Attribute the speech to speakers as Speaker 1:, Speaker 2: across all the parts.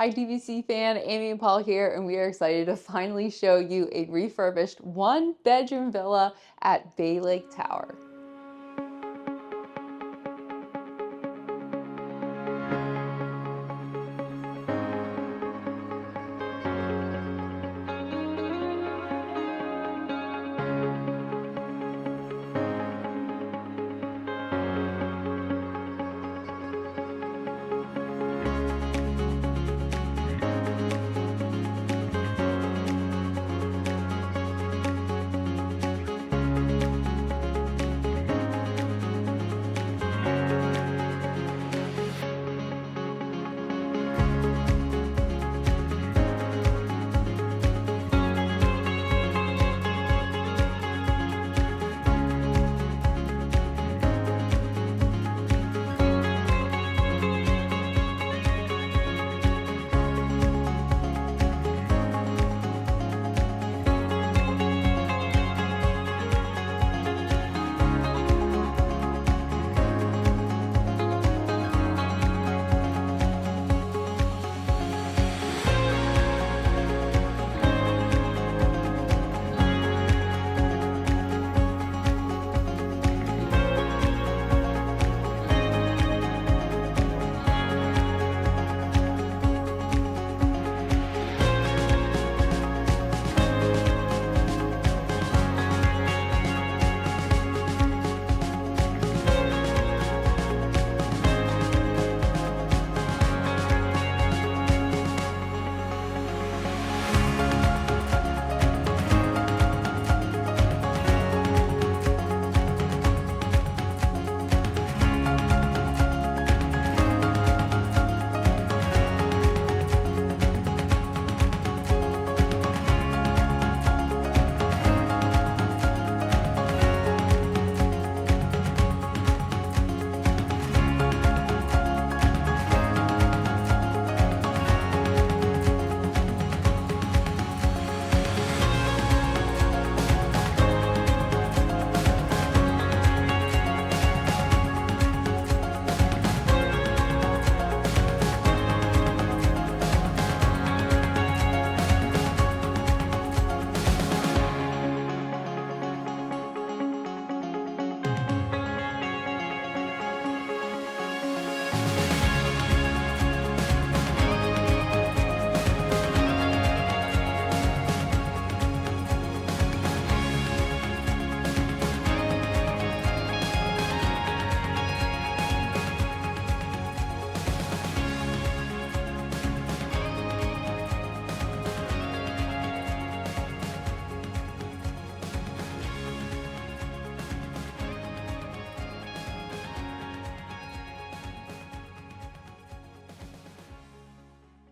Speaker 1: Hi DVC fan, Amy and Paul here, and we are excited to finally show you a refurbished one-bedroom villa at Bay Lake Tower.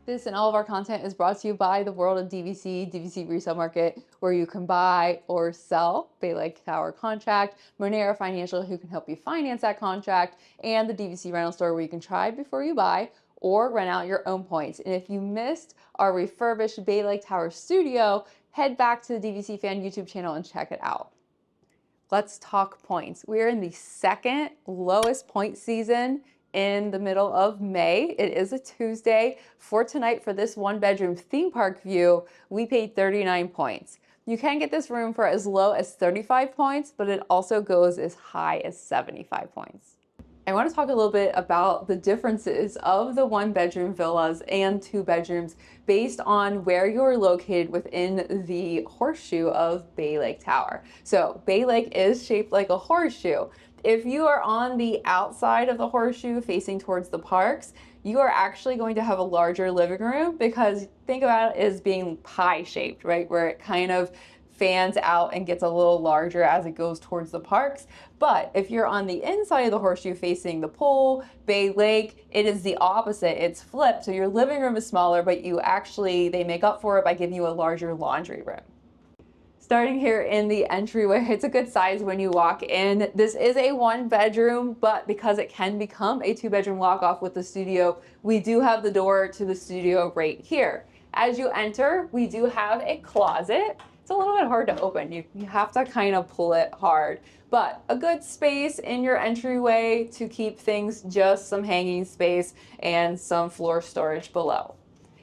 Speaker 1: This and all of our content is brought to you by the world of DVC Resale Market, where you can buy or sell Bay Lake Tower contract, Monera Financial, who can help you finance that contract, and the DVC rental store, where you can try before you buy or rent out your own points. And if you missed our refurbished Bay Lake Tower studio, head back to the DVC Fan YouTube channel and check it out. Let's talk points. We're in the second lowest point season in the middle of May. It is a Tuesday. For tonight, for this one-bedroom theme park view, we paid 39 points. You can get this room for as low as 35 points, but it also goes as high as 75 points. I want to talk a little bit about the differences of the one-bedroom villas and two bedrooms based on where you're located within the horseshoe of Bay Lake Tower. So Bay Lake is shaped like a horseshoe. If you are on the outside of the horseshoe facing towards the parks, you are actually going to have a larger living room, because think about it as being pie-shaped, right? Where it kind of fans out and gets a little larger as it goes towards the parks. But if you're on the inside of the horseshoe facing the pool, Bay Lake, it is the opposite. It's flipped. So your living room is smaller, but they make up for it by giving you a larger laundry room. Starting here in the entryway, it's a good size when you walk in. This is a one bedroom, but because it can become a two bedroom walk off with the studio, we do have the door to the studio right here. As you enter, we do have a closet. It's a little bit hard to open. You have to kind of pull it hard, but a good space in your entryway to keep things, just some hanging space and some floor storage below.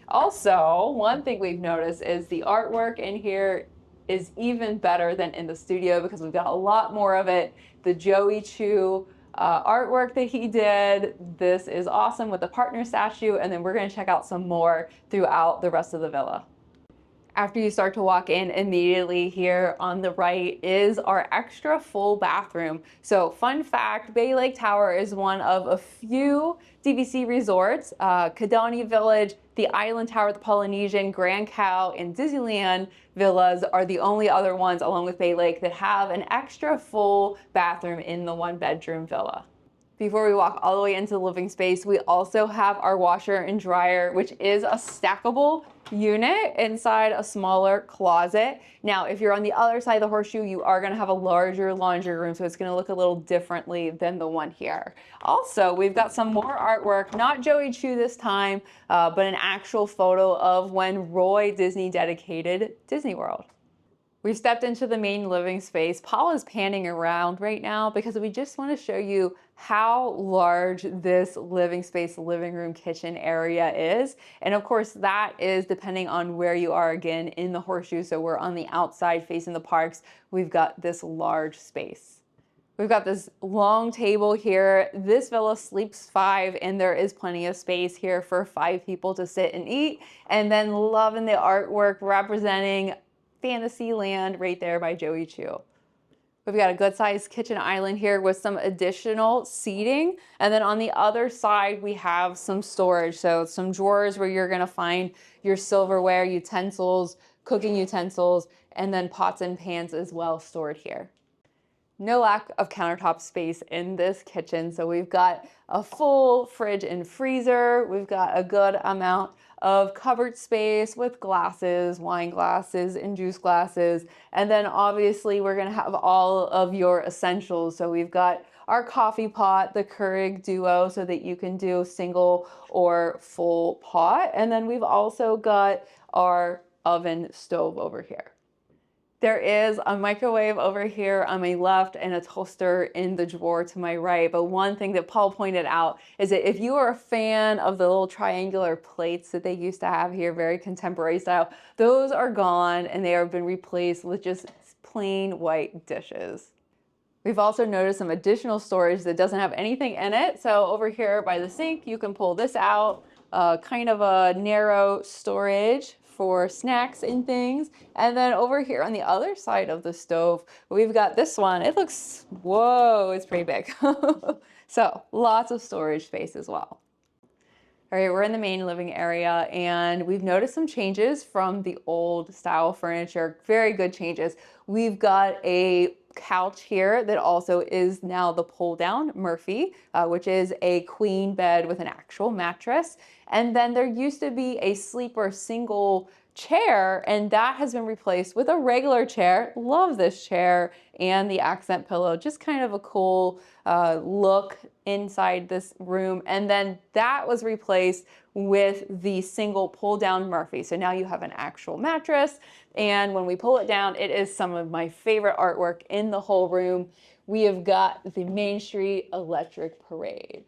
Speaker 1: Also, one thing we've noticed is the artwork in here is even better than in the studio because we've got a lot more of it. The Joey Chu artwork that he did, this is awesome with the partner statue, and then we're going to check out some more throughout the rest of the villa. After you start to walk in, immediately here on the right is our extra full bathroom. So fun fact, Bay Lake Tower is one of a few DVC resorts, Kidani Village, the Island Tower, the Polynesian, Grand Cow, and Disneyland villas are the only other ones along with Bay Lake that have an extra full bathroom in the 1-bedroom villa. Before we walk all the way into the living space, we also have our washer and dryer, which is a stackable unit inside a smaller closet. Now, if you're on the other side of the horseshoe, you are going to have a larger laundry room, so it's going to look a little differently than the one here. Also, we've got some more artwork, not Joey Chu this time, but an actual photo of when Roy Disney dedicated Disney World. We've stepped into the main living space. Paul is panning around right now because we just want to show you how large this living space, living room, kitchen area is. And of course, that is depending on where you are again in the horseshoe. So we're on the outside facing the parks. We've got this large space. We've got this long table here. This villa sleeps 5 and there is plenty of space here for 5 people to sit and eat. And then loving the artwork representing Fantasyland right there by Joey Chu. We've got a good sized kitchen island here with some additional seating. And then on the other side, we have some storage. So some drawers where you're gonna find your silverware, utensils, cooking utensils, and then pots and pans as well stored here. No lack of countertop space in this kitchen. So we've got a full fridge and freezer. We've got a good amount of cupboard space with glasses, wine glasses, and juice glasses. And then obviously we're gonna have all of your essentials. So we've got our coffee pot, the Keurig Duo, so that you can do single or full pot. And then we've also got our oven stove over here. There is a microwave over here on my left and a toaster in the drawer to my right. But one thing that Paul pointed out is that if you are a fan of the little triangular plates that they used to have here, very contemporary style, those are gone and they have been replaced with just plain white dishes. We've also noticed some additional storage that doesn't have anything in it. So over here by the sink, you can pull this out, kind of a narrow storage for snacks and things. And then over here on the other side of the stove, we've got this one. It looks, whoa, it's pretty big. So lots of storage space as well. All right, we're in the main living area and we've noticed some changes from the old style furniture. Very good changes. We've got a couch here that also is now the pull down Murphy, which is a queen bed with an actual mattress. And then there used to be a sleeper single chair and that has been replaced with a regular chair. Love this chair and the accent pillow, just kind of a cool look inside this room. And then that was replaced with the single pull down Murphy. So now you have an actual mattress. And when we pull it down, it is some of my favorite artwork in the whole room. We have got the Main Street Electric Parade.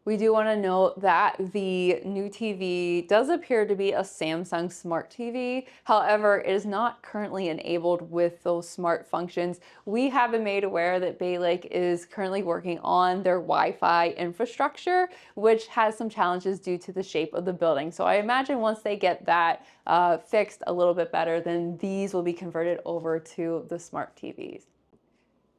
Speaker 1: We do want to note that the new TV does appear to be a Samsung Smart TV. However, it is not currently enabled with those smart functions. We have been made aware that Bay Lake is currently working on their Wi-Fi infrastructure, which has some challenges due to the shape of the building. So I imagine once they get that fixed a little bit better, then these will be converted over to the smart TVs.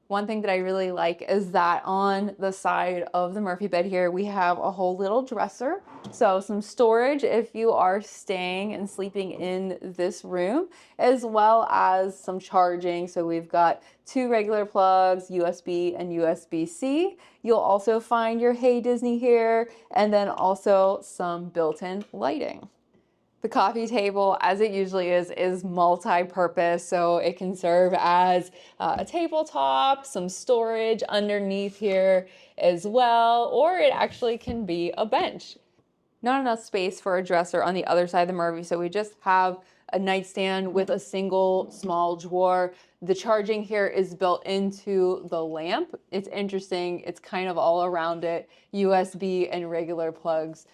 Speaker 1: One thing that I really like is that on the side of the Murphy bed here, we have a whole little dresser. So some storage if you are staying and sleeping in this room, as well as some charging. So we've got 2 regular plugs, USB and USB-C. You'll also find your Hey Disney here, and then also some built-in lighting. The coffee table, as it usually is multi-purpose, so it can serve as a tabletop, some storage underneath here as well, or it actually can be a bench. Not enough space for a dresser on the other side of the Murphy, so we just have a nightstand with a single small drawer. The charging here is built into the lamp. It's interesting, it's kind of all around it, USB and regular plugs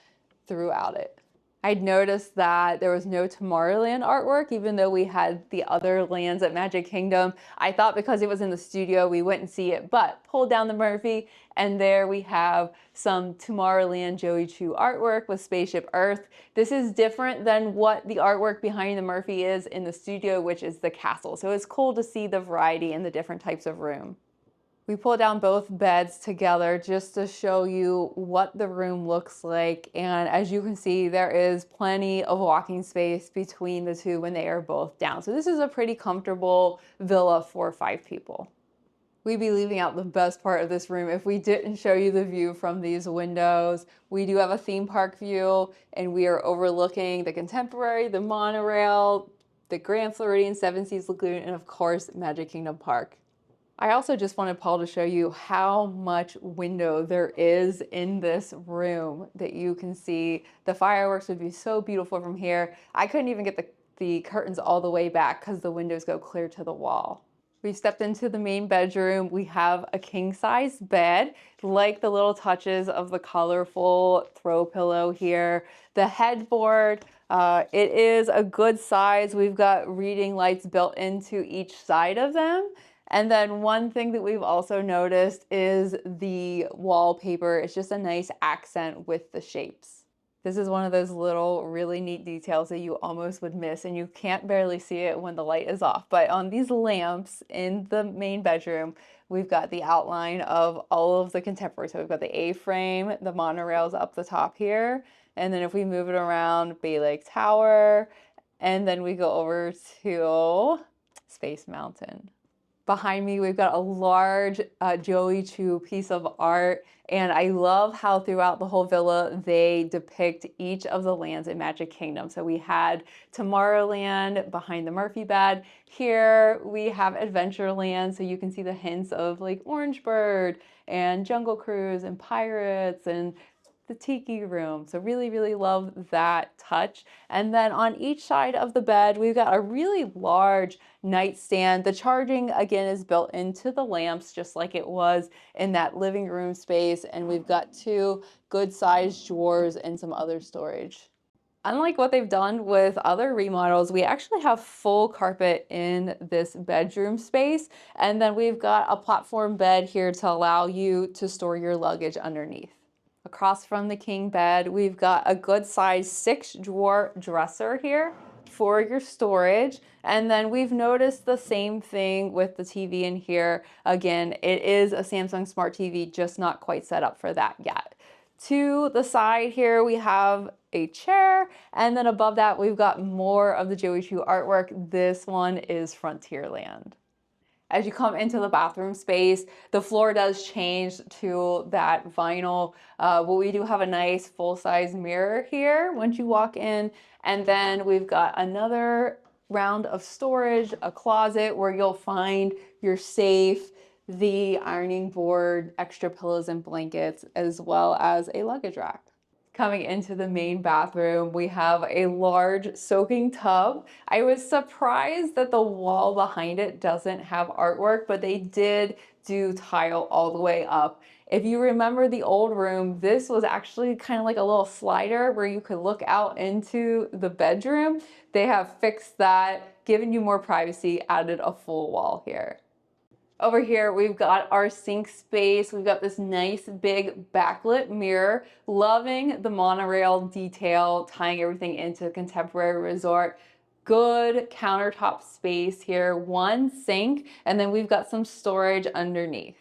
Speaker 1: throughout it. I'd noticed that there was no Tomorrowland artwork, even though we had the other lands at Magic Kingdom. I thought because it was in the studio, we wouldn't see it, but pulled down the Murphy, and there we have some Tomorrowland Joey Choo artwork with Spaceship Earth. This is different than what the artwork behind the Murphy is in the studio, which is the castle. So it's cool to see the variety and the different types of room. We pulled down both beds together just to show you what the room looks like. And as you can see, there is plenty of walking space between the two when they are both down. So this is a pretty comfortable villa for 5 people. We'd be leaving out the best part of this room if we didn't show you the view from these windows. We do have a theme park view, and we are overlooking the Contemporary, the monorail, the Grand Floridian, Seven Seas Lagoon, and of course, Magic Kingdom Park. I also just wanted Paul to show you how much window there is in this room that you can see. The fireworks would be so beautiful from here. I couldn't even get the curtains all the way back because the windows go clear to the wall. We stepped into the main bedroom. We have a king-size bed, like the little touches of the colorful throw pillow here. The headboard, it is a good size. We've got reading lights built into each side of them. And then one thing that we've also noticed is the wallpaper. It's just a nice accent with the shapes. This is one of those little really neat details that you almost would miss, and you can't barely see it when the light is off. But on these lamps in the main bedroom, we've got the outline of all of the Contemporary. So we've got the A-frame, the monorails up the top here. And then if we move it around, Bay Lake Tower, and then we go over to Space Mountain. Behind me, we've got a large Joey Choo piece of art, and I love how throughout the whole villa they depict each of the lands in Magic Kingdom. So we had Tomorrowland behind the Murphy bed. Here we have Adventureland, so you can see the hints of like Orangebird and Jungle Cruise and Pirates and the Tiki Room. So really, really love that touch. And then on each side of the bed, we've got a really large nightstand. The charging, again, is built into the lamps, just like it was in that living room space. And we've got 2 good-sized drawers and some other storage. Unlike what they've done with other remodels, we actually have full carpet in this bedroom space. And then we've got a platform bed here to allow you to store your luggage underneath. Across from the king bed, we've got a good size 6-drawer dresser here for your storage. And then we've noticed the same thing with the TV in here. Again, it is a Samsung Smart TV, just not quite set up for that yet. To the side here, we have a chair, and then above that, we've got more of the Joey Choo artwork. This one is Frontierland. As you come into the bathroom space, the floor does change to that vinyl, but we do have a nice full-size mirror here once you walk in. And then we've got another round of storage, a closet where you'll find your safe, the ironing board, extra pillows and blankets, as well as a luggage rack. Coming into the main bathroom, we have a large soaking tub. I was surprised that the wall behind it doesn't have artwork, but they did do tile all the way up. If you remember the old room, this was actually kind of like a little slider where you could look out into the bedroom. They have fixed that, given you more privacy, added a full wall here. Over here, we've got our sink space. We've got this nice big backlit mirror. Loving the monorail detail, tying everything into Contemporary Resort. Good countertop space here, 1 sink, and then we've got some storage underneath.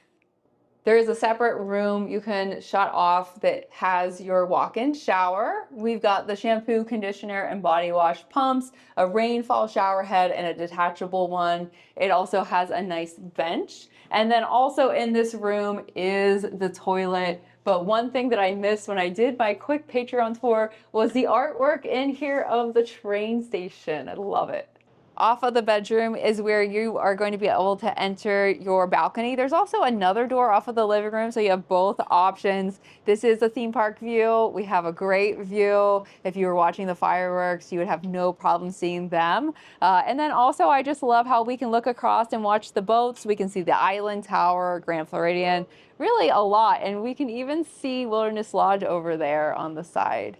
Speaker 1: There is a separate room you can shut off that has your walk-in shower. We've got the shampoo, conditioner, and body wash pumps, a rainfall shower head, and a detachable one. It also has a nice bench. And then also in this room is the toilet. But one thing that I missed when I did my quick Patreon tour was the artwork in here of the train station. I love it. Off of the bedroom is where you are going to be able to enter your balcony. There's also another door off of the living room, so you have both options. This is the theme park view. We have a great view. If you were watching the fireworks, you would have no problem seeing them. And then also, I just love how we can look across and watch the boats. We can see the Island Tower, Grand Floridian, really a lot. And we can even see Wilderness Lodge over there on the side.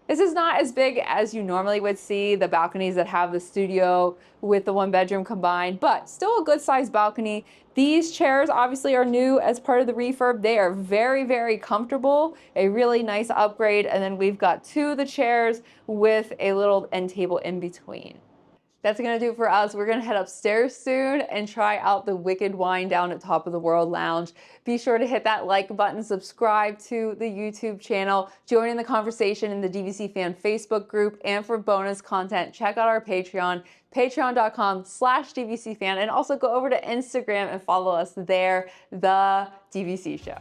Speaker 1: This is not as big as you normally would see the balconies that have the studio with the 1 bedroom combined, but still a good sized balcony. These chairs obviously are new as part of the refurb. They are very, very comfortable, a really nice upgrade. And then we've got 2 of the chairs with a little end table in between. That's gonna do it for us. We're gonna head upstairs soon and try out the Wicked Wine down at Top of the World Lounge. Be sure to hit that like button, subscribe to the YouTube channel, join in the conversation in the DVC Fan Facebook group, and for bonus content, check out our Patreon, patreon.com/DVC Fan, and also go over to Instagram and follow us there, The DVC Show.